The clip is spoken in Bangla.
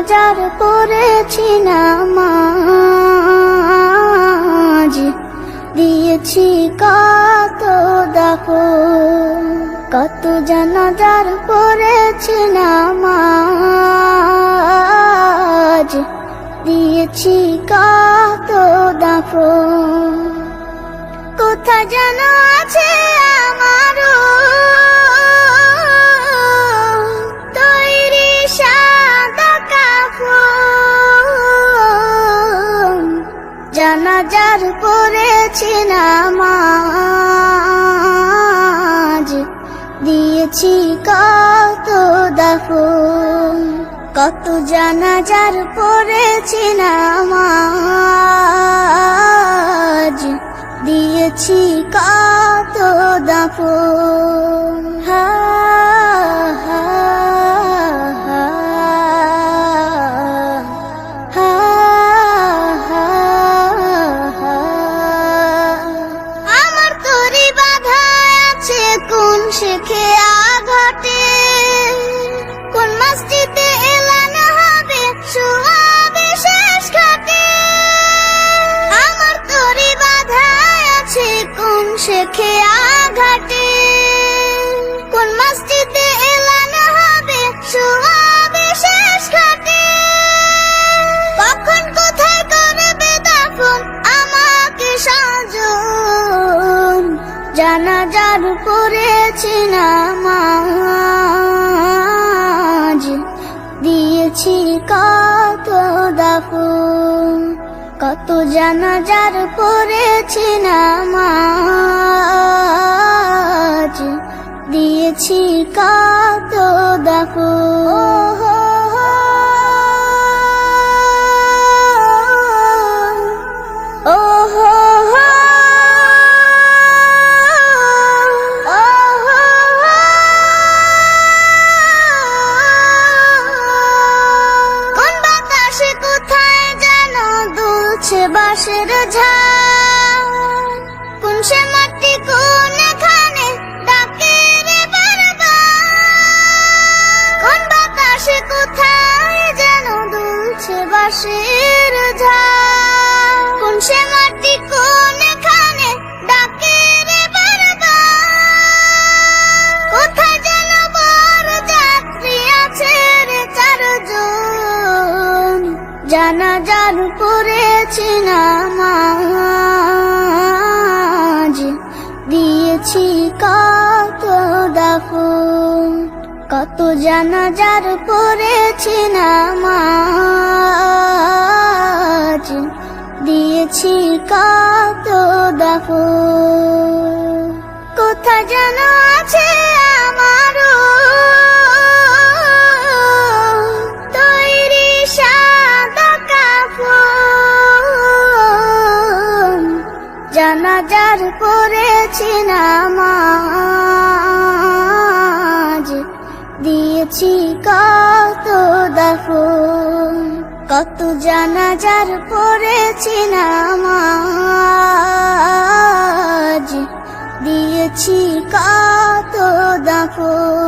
জানাজার পড়েছি নামাজ, দিয়েছি কত দাফন। কত জানাজার পড়েছি নামাজ, দিয়েছি কত দাফন। কোথায় যেন আছে আমারও তৈরি সাদা কাফন। জানাজার পড়েছি নামাজ, দিয়েছি কত দাফন। কত জানাজার পড়েছি নামাজ, দিয়েছি কত দাফন। হা হা হা হা হা হা। আমার তরি বাধা আছে কোন শেখে আঘাটে, কোন মসজিদে এলান হবে শোয়াবে শেষ ঘাটে। আমার তরি বাধা আছে কোন শেখে আঘাটে, কোন মসজিদে এলান হবে শোয়াবে শেষ ঘাটে। কখন কোথায় করবে দাফন আমাকে সাজন। জানাজার পড়েছি নামাজ, দিয়েছি কত দাফন। কত জানাজার পড়েছি নামাজ, দিয়েছি কত দাফন। বাঁশের ঝাড় কোন সে মাটি কোনখানে ডাকে রে বারবার। কোন বাতাসে কোথায় যেন দুলছে বাঁশের ঝাড়, কোন সে মাটি কোনখানে ডাকে রে বারবার। কোথায় যেন বড় যাত্রী আছে রে চারজন। জানাজার পড়েছি নামাজ, দিয়েছি কত দাফন। কত জানাজার পড়েছি নামাজ, দিয়েছি কত দাফন। কোথায় যেন আছে আমারও তৈরি সাদা কাফন। জানাজার পড়েছি নামাজ, দিয়েছি কত দাফন। কত জানাজার পড়েছি নামাজ, দিয়েছি কত দাফন।